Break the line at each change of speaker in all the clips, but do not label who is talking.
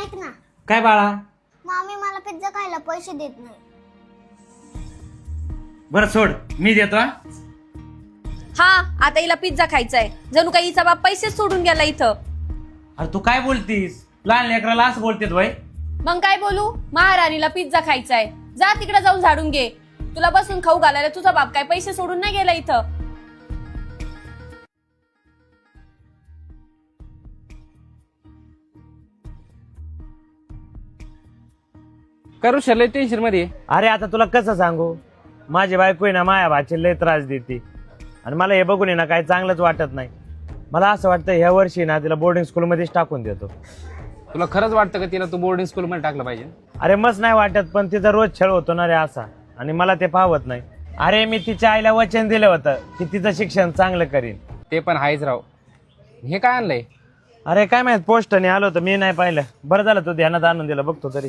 ऐक ना,
काय बाळा?
मामी मला पिझ्झा खायला पैसे देत नाही.
बरं सोड, मी देतो हा.
हा, आता हिला पिझ्झा खायचाय. जणू काही हिचा बाप पैसे सोडून गेला इथं.
अरे तू काय बोलतीस? लहान लेकराला असं बोलतेत वय?
मग काय बोलू? महाराणीला पिझ्झा खायचाय, जा तिकडे जाऊन झाडून घे. तुला बसून खाऊ घालायला तुझा बाप काय पैसे सोडून नाही गेला इथं.
करू शकले टेन्शन मध्ये.
अरे आता तुला कसं सांगू, माझी बायको आहे ना माया भाची लय त्रास देते आणि मला हे बघून आहे ना काही चांगलंच वाटत नाही. मला असं वाटतं ह्या वर्षी ना तिला बोर्डिंग स्कूलमध्येच टाकून देतो.
तुला खरंच वाटतं का तिला तू बोर्डिंग स्कूल मध्ये टाकलं पाहिजे?
अरे मस्त नाही वाटत, पण तिचा रोज छळ होतो ना रे असा, आणि मला ते पाहत नाही. अरे मी तिच्या आईला वचन दिलं होतं की तिचं शिक्षण चांगलं करीन.
ते पण हायच राव. हे काय आणलंय?
अरे काय माहित, पोस्टने आलो होतं, मी नाही पाहिलं. बरं झालं तू ध्यानात आणून दिलं, बघतो तरी.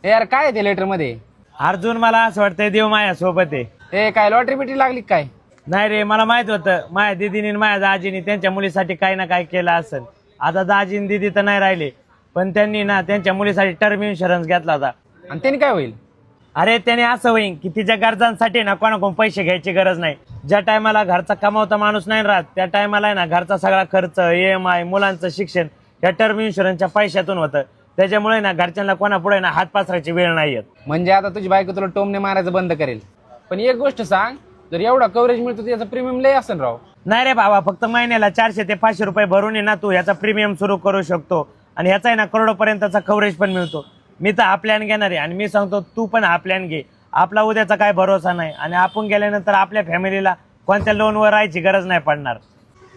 हे यार काय आहे ते लेटर मध्ये?
अर्जुन मला असं वाटतंय देव माया सोबत आहे.
हे काय लॉटरी बिटरी लागली काय?
नाही रे, मला माहित होतं माझ्या दिदीने माझ्या दाजीने त्यांच्या मुलीसाठी काही ना काही केलं असेल. आता दाजी दिदी तर नाही राहिले, पण त्यांनी ना त्यांच्या मुलीसाठी टर्म इन्शुरन्स घेतला होता.
आणि त्याने काय होईल?
अरे त्याने असं होईन की तिच्या गरजांसाठी ना कोणाकडून पैसे घ्यायची गरज नाही. ज्या टायमाला घरचा कमावता माणूस नाही राहत त्या टायमाला आहे ना घरचा सगळा खर्च, EMI, मुलांचं शिक्षण या टर्म इन्शुरन्सच्या पैशातून होतं. त्याच्यामुळे ना घरच्यांना कोणापुढे ना हात पसरायची वेळ नाही येत.
म्हणजे आता तुझी बायको तुला टोमने मारायचं बंद करेल. पण एक गोष्ट सांग, जर एवढा कव्हरेज मिळतो त्याचा प्रीमियम लय असेल राव.
नाही रे बाबा, फक्त महिन्याला 400 ते 500 रुपये भरून आहे ना तू याचा प्रीमियम सुरू करू शकतो, आणि ह्याचा आहे ना करोडोपर्यंतचा कव्हरेज पण मिळतो. मी तर हा प्लॅन घेणार आहे आणि मी सांगतो तू पण हा प्लॅन घे. आपला उद्याचा काय भरोसा नाही, आणि आपण गेल्यानंतर आपल्या फॅमिलीला कोणत्या लोनवर राहायची गरज नाही पडणार.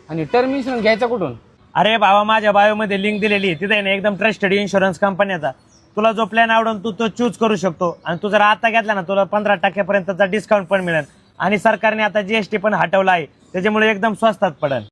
आणि टर्म इन्शुरन्स घ्यायचा कुठून?
अरे बाबा, माझ्या बायोमध्ये लिंक दिलेली आहे, तिथे आहे ना एकदम ट्रस्टेड इन्शुरन्स कंपन्याचा. तुला जो प्लॅन आवडेल तू तो चूज करू शकतो, आणि तू जर आता घेतला ना तुला 15% पर्यंतचा डिस्काउंट पण मिळेल. आणि सरकारने आता GST पण हटवला आहे, त्याच्यामुळे एकदम स्वस्तात पडेल.